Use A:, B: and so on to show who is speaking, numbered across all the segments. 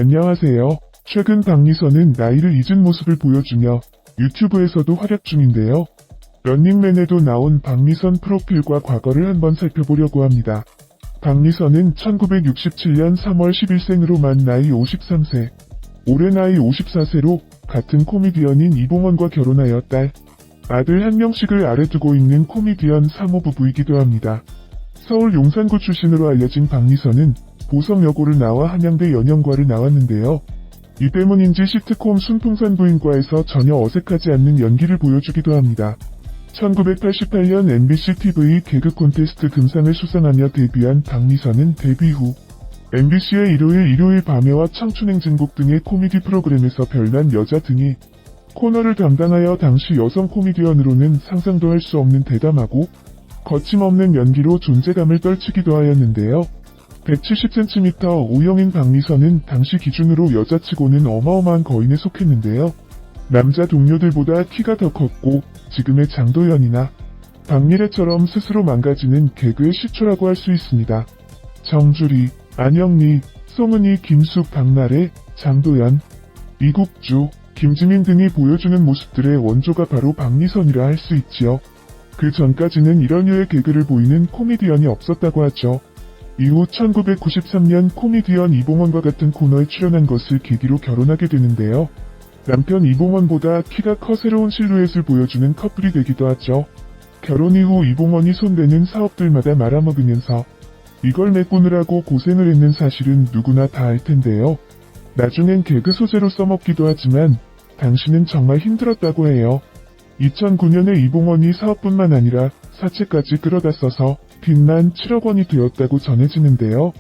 A: 안녕하세요. 최근 박미선은 나이를 잊은 모습을 보여주며 유튜브에서도 활약 중인데요. 런닝맨에도 나온 박미선 프로필과 과거를 한번 살펴보려고 합니다. 박미선은 1967년 3월 10일생으로 만 나이 53세, 올해 나이 54세로 같은 코미디언인 이봉원과 결혼하여 딸, 아들 한 명씩을 아래 두고 있는 코미디언 3호 부부이기도 합니다. 서울 용산구 출신으로 알려진 박미선은 보성여고를 나와 한양대 연영과를 나왔는데요. 이 때문인지 시트콤 순풍산부인과에서 전혀 어색하지 않는 연기를 보여주기도 합니다. 1988년 MBC TV 개그 콘테스트 금상을 수상하며 데뷔한 박미선은 데뷔 후 MBC의 일요일 밤에와 청춘행진곡 등의 코미디 프로그램에서 별난 여자 등의 코너를 담당하여 당시 여성 코미디언으로는 상상도 할 수 없는 대담하고 거침없는 연기로 존재감을 떨치기도 하였는데요. 170cm O형인 박미선은 당시 기준으로 여자치고는 어마어마한 거인에 속했는데요. 남자 동료들보다 키가 더 컸고 지금의 장도연이나 박미래처럼 스스로 망가지는 개그의 시초라고 할 수 있습니다. 정주리, 안영미, 송은이, 김숙, 박나래, 장도연, 이국주, 김지민 등이 보여주는 모습들의 원조가 바로 박미선이라 할 수 있지요. 그 전까지는 이런 류의 개그를 보이는 코미디언이 없었다고 하죠. 이후 1993년 코미디언 이봉원과 같은 코너에 출연한 것을 계기로 결혼하게 되는데요. 남편 이봉원보다 키가 커 새로운 실루엣을 보여주는 커플이 되기도 하죠. 결혼 이후 이봉원이 손대는 사업들마다 말아먹으면서 이걸 메꾸느라고 고생을 했는 사실은 누구나 다 알 텐데요. 나중엔 개그 소재로 써먹기도 하지만 당신은 정말 힘들었다고 해요. 2009년에 이봉원이 사업뿐만 아니라 사채까지 끌어다 써서 빚난 7억 원이 되었다고 전해지는데요.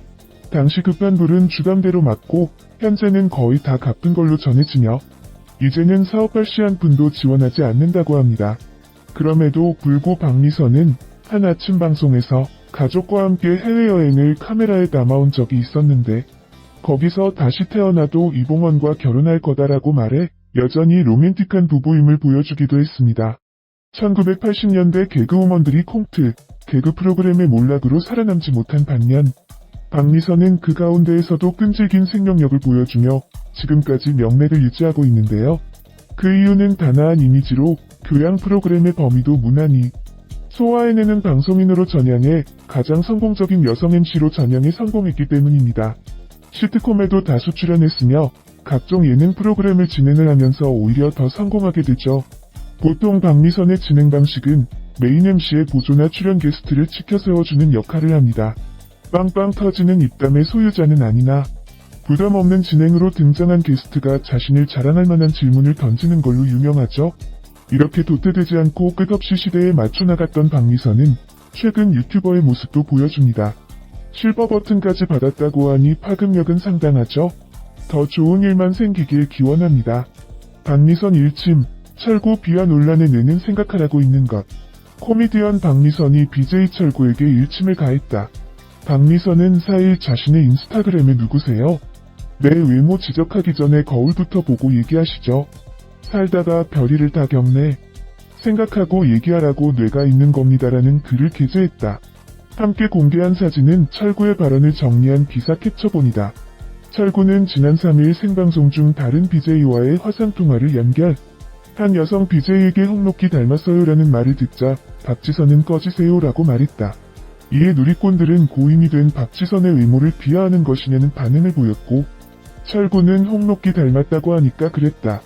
A: 당시 급한 불은 주담대로 맞고 현재는 거의 다 갚은 걸로 전해지며 이제는 사업할 시 한 푼도 지원하지 않는다고 합니다. 그럼에도 불구 박미선은 한 아침 방송에서 가족과 함께 해외여행을 카메라에 담아온 적이 있었는데 거기서 다시 태어나도 이봉원과 결혼할 거다라고 말해 여전히 로맨틱한 부부임을 보여주기도 했습니다. 1980년대 개그우먼들이 콩트, 개그 프로그램의 몰락으로 살아남지 못한 반면 박미선은 그 가운데에서도 끈질긴 생명력을 보여주며 지금까지 명맥을 유지하고 있는데요. 그 이유는 단아한 이미지로 교양 프로그램의 범위도 무난히 소화해내는 방송인으로 전향해 가장 성공적인 여성 MC로 전향해 성공했기 때문입니다. 시트콤에도 다수 출연했으며 각종 예능 프로그램을 진행을 하면서 오히려 더 성공하게 되죠. 보통 박미선의 진행 방식은 메인 MC의 보조나 출연 게스트를 치켜 세워주는 역할을 합니다. 빵빵 터지는 입담의 소유자는 아니나 부담 없는 진행으로 등장한 게스트가 자신을 자랑할 만한 질문을 던지는 걸로 유명하죠. 이렇게 도태되지 않고 끝없이 시대에 맞춰 나갔던 박미선은 최근 유튜버의 모습도 보여줍니다. 실버 버튼까지 받았다고 하니 파급력은 상당하죠. 더 좋은 일만 생기길 기원합니다. 박미선 일침, 철구 비하 논란에 내는 생각하라고 있는 것. 코미디언 박미선이 BJ 철구에게 일침을 가했다. 박미선은 4일 자신의 인스타그램에 누구세요? 내 외모 지적하기 전에 거울부터 보고 얘기하시죠. 살다가 별일을 다 겪네. 생각하고 얘기하라고 뇌가 있는 겁니다라는 글을 게재했다. 함께 공개한 사진은 철구의 발언을 정리한 기사 캡처본이다. 철구는 지난 3일 생방송 중 다른 BJ와의 화상통화를 연결. 한 여성 BJ에게 홍록기 닮았어요라는 말을 듣자 박지선은 꺼지세요라고 말했다. 이에 누리꾼들은 고인이 된 박지선의 외모를 비하하는 것이냐는 반응을 보였고 철구는 홍록기 닮았다고 하니까 그랬다.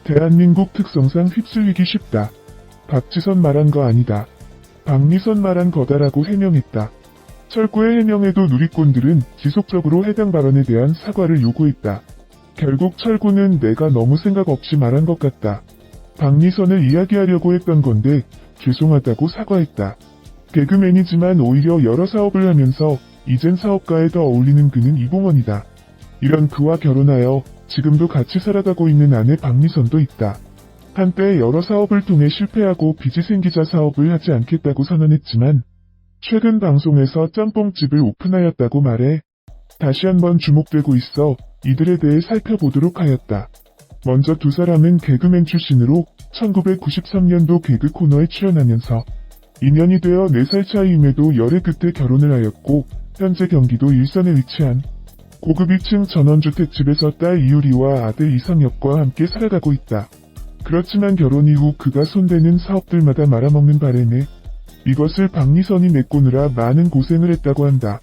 A: 대한민국 특성상 휩쓸리기 쉽다. 박지선 말한 거 아니다. 박미선 말한 거다라고 해명했다. 철구의 해명에도 누리꾼들은 지속적으로 해당 발언에 대한 사과를 요구했다. 결국 철구는 내가 너무 생각 없이 말한 것 같다. 박미선을 이야기하려고 했던 건데 죄송하다고 사과했다. 개그맨이지만 오히려 여러 사업을 하면서 이젠 사업가에 더 어울리는 그는 이봉원이다. 이런 그와 결혼하여 지금도 같이 살아가고 있는 아내 박미선도 있다. 한때 여러 사업을 통해 실패하고 빚이 생기자 사업을 하지 않겠다고 선언했지만 최근 방송에서 짬뽕집을 오픈하였다고 말해 다시 한번 주목되고 있어 이들에 대해 살펴보도록 하였다. 먼저 두 사람은 개그맨 출신으로 1993년도 개그 코너에 출연하면서 인연이 되어 4살 차이임에도 열애 끝에 결혼을 하였고 현재 경기도 일산에 위치한 고급 2층 전원주택집에서 딸 이유리와 아들 이상혁과 함께 살아가고 있다. 그렇지만 결혼 이후 그가 손대는 사업들마다 말아먹는 바람에 이것을 박미선이 메꾸느라 많은 고생을 했다고 한다.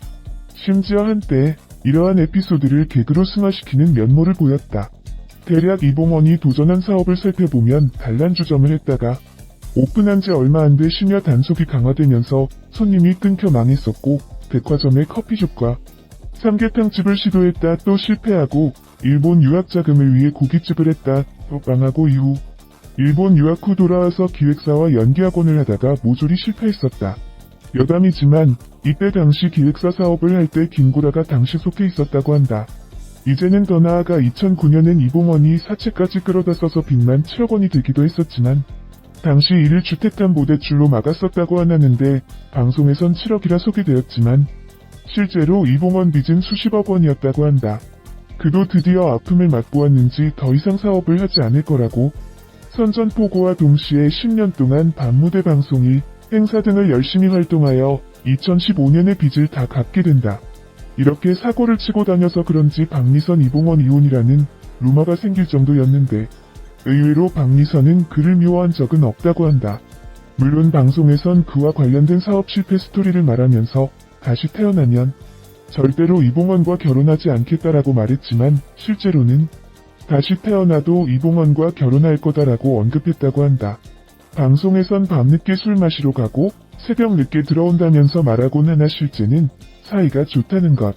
A: 심지어 한때 이러한 에피소드를 개그로 승화시키는 면모를 보였다. 대략 이봉원이 도전한 사업을 살펴보면 단란주점을 했다가 오픈한 지 얼마 안 돼 심야 단속이 강화되면서 손님이 끊겨 망했었고, 백화점의 커피숍과 삼계탕집을 시도했다 또 실패하고, 일본 유학 자금을 위해 고깃집을 했다 또 망하고 이후 일본 유학 후 돌아와서 기획사와 연기학원을 하다가 모조리 실패했었다. 여담이지만 이때 당시 기획사 사업을 할 때 김구라가 당시 속해 있었다고 한다. 이제는 더 나아가 2009년엔 이봉원이 사채까지 끌어다 써서 빚만 7억 원이 들기도 했었지만 당시 이를 주택담보대출로 막았었다고 하는데 방송에선 7억이라 소개되었지만 실제로 이봉원 빚은 수십억 원이었다고 한다. 그도 드디어 아픔을 맛보았는지 더 이상 사업을 하지 않을 거라고 선전포고와 동시에 10년 동안 밤무대 방송일, 행사 등을 열심히 활동하여 2015년에 빚을 다 갚게 된다. 이렇게 사고를 치고 다녀서 그런지 박미선 이봉원 이혼이라는 루머가 생길 정도였는데 의외로 박미선은 그를 미워한 적은 없다고 한다. 물론 방송에선 그와 관련된 사업 실패 스토리를 말하면서 다시 태어나면 절대로 이봉원과 결혼하지 않겠다라고 말했지만 실제로는 다시 태어나도 이봉원과 결혼할 거다라고 언급했다고 한다. 방송에선 밤늦게 술 마시러 가고 새벽 늦게 들어온다면서 말하곤 하나 실제는 사이가 좋다는 것.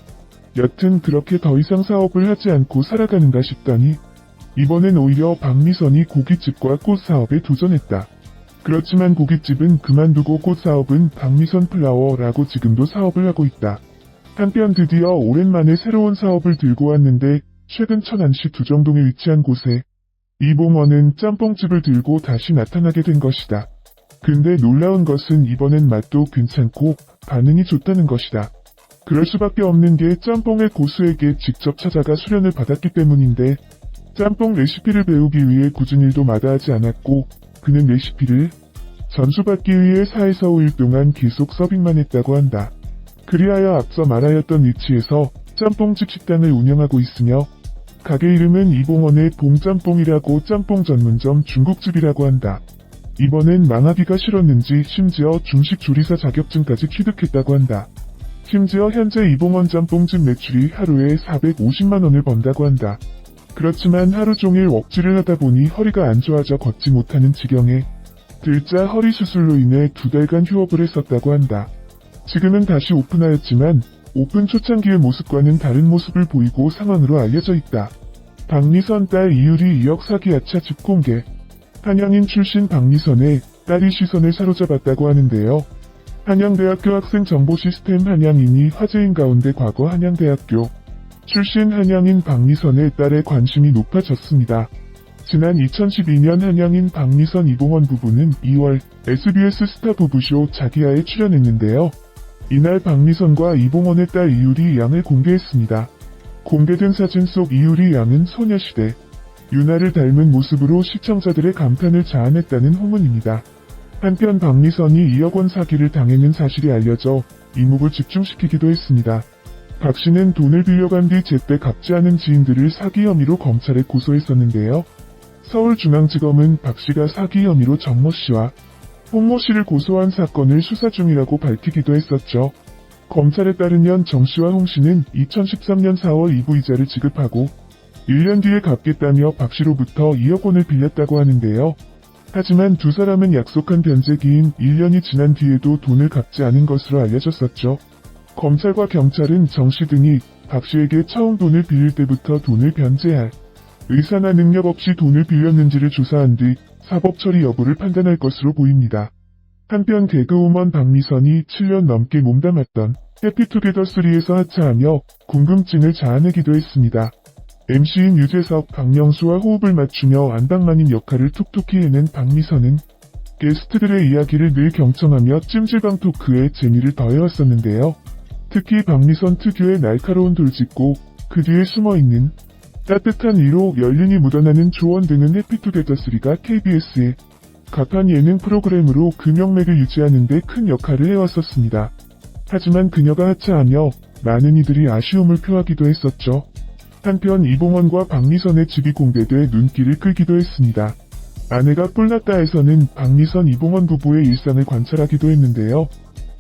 A: 여튼 그렇게 더 이상 사업을 하지 않고 살아가는가 싶더니 이번엔 오히려 박미선이 고깃집과 꽃 사업에 도전했다. 그렇지만 고깃집은 그만두고 꽃 사업은 박미선 플라워라고 지금도 사업을 하고 있다. 한편 드디어 오랜만에 새로운 사업을 들고 왔는데 최근 천안시 두정동에 위치한 곳에 이봉원은 짬뽕집을 들고 다시 나타나게 된 것이다. 근데 놀라운 것은 이번엔 맛도 괜찮고 반응이 좋다는 것이다. 그럴 수밖에 없는 게 짬뽕의 고수에게 직접 찾아가 수련을 받았기 때문인데 짬뽕 레시피를 배우기 위해 굳은 일도 마다하지 않았고 그는 레시피를 전수받기 위해 4에서 5일 동안 계속 서빙만 했다고 한다. 그리하여 앞서 말하였던 위치에서 짬뽕집 식당을 운영하고 있으며 가게 이름은 이봉원의 봉짬뽕이라고 짬뽕 전문점 중국집이라고 한다. 이번엔 망하기가 싫었는지 심지어 중식 조리사 자격증까지 취득했다고 한다. 심지어 현재 이봉원 짬뽕집 매출이 하루에 450만원을 번다고 한다. 그렇지만 하루 종일 웍질을 하다 보니 허리가 안 좋아져 걷지 못하는 지경에 들자 허리 수술로 인해 2달간 휴업을 했었다고 한다. 지금은 다시 오픈하였지만 오픈 초창기의 모습과는 다른 모습을 보이고 상황으로 알려져 있다. 박미선 딸 이유리 2억 사기 야차 집 공개. 한양인 출신 박미선의 딸이 시선을 사로잡았다고 하는데요. 한양대학교 학생정보시스템 한양인이 화제인 가운데 과거 한양대학교 출신 한양인 박미선의 딸의 관심이 높아졌습니다. 지난 2012년 한양인 박미선 이봉원 부부는 2월 SBS 스타 부부쇼 자기야에 출연했는데요. 이날 박미선과 이봉원의 딸 이유리 양을 공개했습니다. 공개된 사진 속 이유리 양은 소녀시대 유나를 닮은 모습으로 시청자들의 감탄을 자아냈다는 후문입니다. 한편 박미선이 2억 원 사기를 당했는 사실이 알려져 이목을 집중시키기도 했습니다. 박 씨는 돈을 빌려간 뒤 제때 갚지 않은 지인들을 사기 혐의로 검찰에 고소했었는데요. 서울중앙지검은 박 씨가 사기 혐의로 정모 씨와 홍모 씨를 고소한 사건을 수사 중이라고 밝히기도 했었죠. 검찰에 따르면 정 씨와 홍 씨는 2013년 4월 이부이자를 지급하고 1년 뒤에 갚겠다며 박 씨로부터 2억 원을 빌렸다고 하는데요. 하지만 두 사람은 약속한 변제기인 1년이 지난 뒤에도 돈을 갚지 않은 것으로 알려졌었죠. 검찰과 경찰은 정 씨 등이 박 씨에게 처음 돈을 빌릴 때부터 돈을 변제할 의사나 능력 없이 돈을 빌렸는지를 조사한 뒤 사법 처리 여부를 판단할 것으로 보입니다. 한편 개그우먼 박미선이 7년 넘게 몸담았던 해피투게더3에서 하차하며 궁금증을 자아내기도 했습니다. MC인 유재석, 박명수와 호흡을 맞추며 안방마님 역할을 톡톡히 해낸 박미선은 게스트들의 이야기를 늘 경청하며 찜질방 토크에 재미를 더해왔었는데요. 특히 박미선 특유의 날카로운 돌직구, 그 뒤에 숨어있는 따뜻한 위로 연륜이 묻어나는 조언 등은 해피투게더3가 KBS의 각한 예능 프로그램으로 그 명맥을 유지하는 데 큰 역할을 해왔었습니다. 하지만 그녀가 하차하며 많은 이들이 아쉬움을 표하기도 했었죠. 한편 이봉원과 박미선의 집이 공개돼 눈길을 끌기도 했습니다. 아내가 뿔났다에서는 박미선 이봉원 부부의 일상을 관찰하기도 했는데요.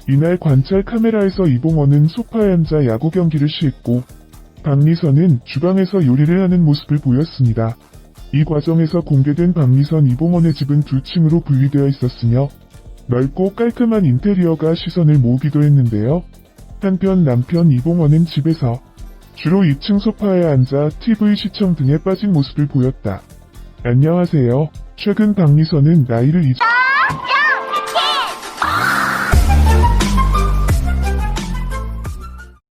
A: 이날 관찰 카메라에서 이봉원은 소파에 앉아 야구 경기를 시했고 박미선은 주방에서 요리를 하는 모습을 보였습니다. 이 과정에서 공개된 박미선 이봉원의 집은 2층으로 분리되어 있었으며 넓고 깔끔한 인테리어가 시선을 모으기도 했는데요. 한편 남편 이봉원은 집에서 주로 2층 소파에 앉아 TV 시청 등에 빠진 모습을 보였다. 안녕하세요. 최근 박미선은 나이를 잊...